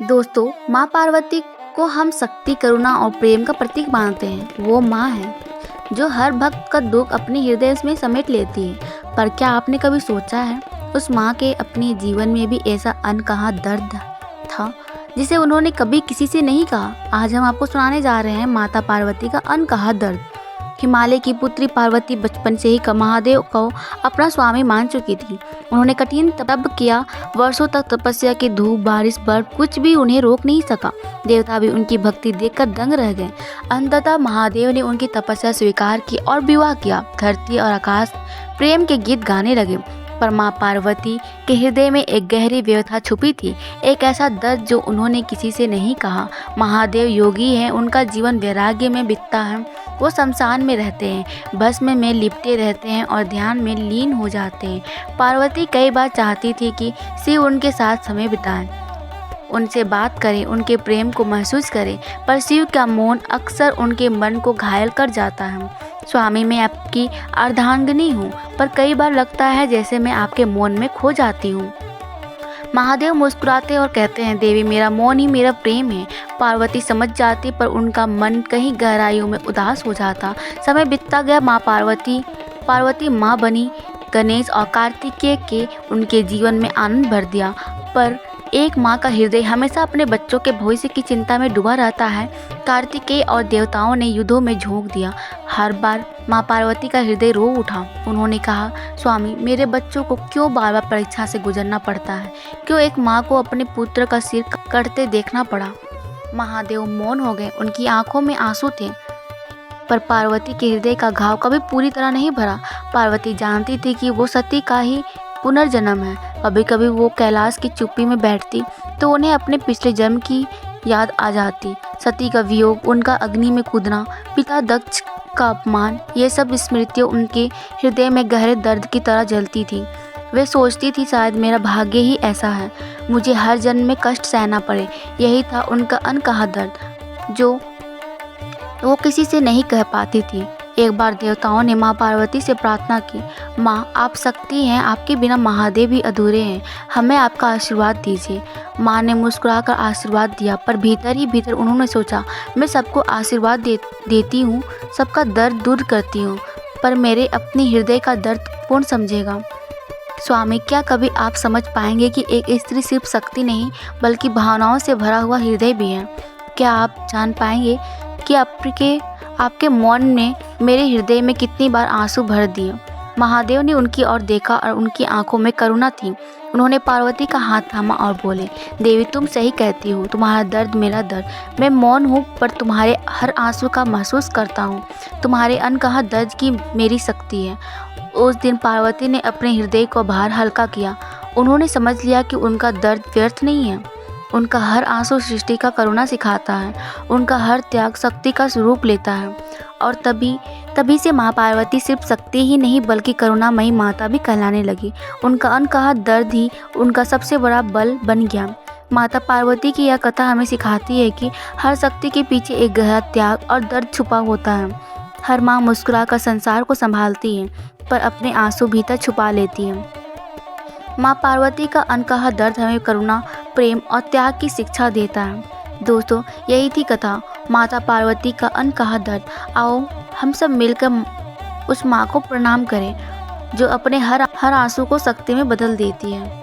दोस्तों, माँ पार्वती को हम शक्ति, करुणा और प्रेम का प्रतीक मानते हैं। वो माँ है जो हर भक्त का दुख अपने हृदय में समेट लेती है। पर क्या आपने कभी सोचा है, उस माँ के अपने जीवन में भी ऐसा अनकहा दर्द था जिसे उन्होंने कभी किसी से नहीं कहा। आज हम आपको सुनाने जा रहे हैं माता पार्वती का अनकहा दर्द। हिमालय की पुत्री पार्वती बचपन से ही महादेव को अपना स्वामी मान चुकी थी। उन्होंने कठिन तप किया, वर्षों तक तपस्या की धूप, बारिश, बर्फ कुछ भी उन्हें रोक नहीं सका। देवता भी उनकी भक्ति देखकर दंग रह गए। अंततः महादेव ने उनकी तपस्या स्वीकार की और विवाह किया। धरती और आकाश प्रेम के गीत गाने लगे। पर माँ पार्वती के हृदय में एक गहरी व्यथा छुपी थी, एक ऐसा दर्द जो उन्होंने किसी से नहीं कहा। महादेव योगी हैं, उनका जीवन वैराग्य में बीतता है। वो शमशान में रहते हैं, भस्म में लिपटे रहते हैं और ध्यान में लीन हो जाते हैं। पार्वती कई बार चाहती थी कि शिव उनके साथ समय बिताएं, उनसे बात करें, उनके प्रेम को महसूस करें, पर शिव का मौन अक्सर उनके मन को घायल कर जाता है। स्वामी, मैं आपकी अर्धांगिनी हूँ, पर कई बार लगता है जैसे मैं आपके मौन में खो जाती हूँ। महादेव मुस्कुराते और कहते हैं, देवी, मेरा मौन ही मेरा प्रेम है। पार्वती समझ जाती, पर उनका मन कहीं गहराइयों में उदास हो जाता। समय बीतता गया। पार्वती माँ बनी। गणेश और कार्तिकेय के उनके जीवन में आनंद भर दिया। पर एक माँ का हृदय हमेशा अपने बच्चों के भविष्य की चिंता में डूबा रहता है। कार्तिकेय और देवताओं ने युद्धों में झोंक दिया। हर बार माँ पार्वती का हृदय रो उठा। उन्होंने कहा, स्वामी, मेरे बच्चों को क्यों बार बार परीक्षा से गुजरना पड़ता है? क्यों एक माँ को अपने पुत्र का सिर कटते देखना पड़ा? महादेव मौन हो गए। उनकी आंखों में आंसू थे, पर पार्वती के हृदय का घाव कभी पूरी तरह नहीं भरा। पार्वती जानती थी कि वो सती का ही पुनर्जन्म है। कभी कभी वो कैलाश की चुप्पी में बैठती तो उन्हें अपने पिछले जन्म की याद आ जाती। सती का वियोग, उनका अग्नि में कूदना, पिता दक्ष का अपमान, ये सब स्मृतियाँ उनके हृदय में गहरे दर्द की तरह जलती थी। वे सोचती थी, शायद मेरा भाग्य ही ऐसा है, मुझे हर जन्म में कष्ट सहना पड़े। यही था उनका अनकहा दर्द, जो वो किसी से नहीं कह पाती थी। एक बार देवताओं ने माँ पार्वती से प्रार्थना की, माँ, आप शक्ति हैं, आपके बिना महादेव भी अधूरे हैं, हमें आपका आशीर्वाद दीजिए। माँ ने मुस्कुराकर आशीर्वाद दिया, पर भीतर ही भीतर उन्होंने सोचा, मैं सबको आशीर्वाद देती हूँ, सबका दर्द दूर करती हूँ, पर मेरे अपने हृदय का दर्द कौन समझेगा? स्वामी, क्या कभी आप समझ पाएंगे कि एक स्त्री सिर्फ शक्ति नहीं, बल्कि भावनाओं से भरा हुआ हृदय भी है? क्या आप जान पाएंगे कि आपके मौन ने मेरे हृदय में कितनी बार आंसू भर दिए? महादेव ने उनकी ओर देखा और उनकी आंखों में करुणा थी। उन्होंने पार्वती का हाथ थामा और बोले, देवी, तुम सही कहती हो, तुम्हारा दर्द मेरा दर्द। मैं मौन हूँ, पर तुम्हारे हर आंसू का महसूस करता हूँ। तुम्हारे अनकहा दर्द की मेरी शक्ति है। उस दिन पार्वती ने अपने हृदय को भार हल्का किया। उन्होंने समझ लिया कि उनका दर्द व्यर्थ नहीं है। उनका हर आंसू सृष्टि का करुणा सिखाता है। उनका हर त्याग शक्ति का स्वरूप लेता है। और तभी से माँ पार्वती सिर्फ शक्ति ही नहीं, बल्कि करुणामयी माता भी कहलाने लगी। उनका अनकहा दर्द ही उनका सबसे बड़ा बल बन गया। माता पार्वती की यह कथा हमें सिखाती है कि हर शक्ति के पीछे एक गहरा त्याग और दर्द छुपा होता है। हर माँ मुस्कुराकर संसार को संभालती है, पर अपने आंसू भीतर छुपा लेती है। माँ पार्वती का अनकहा दर्द हमें करुणा, प्रेम और त्याग की शिक्षा देता है। दोस्तों, यही थी कथा, माता पार्वती का अनकहा दर्द। आओ हम सब मिलकर उस माँ को प्रणाम करें, जो अपने हर आंसू को शक्ति में बदल देती है।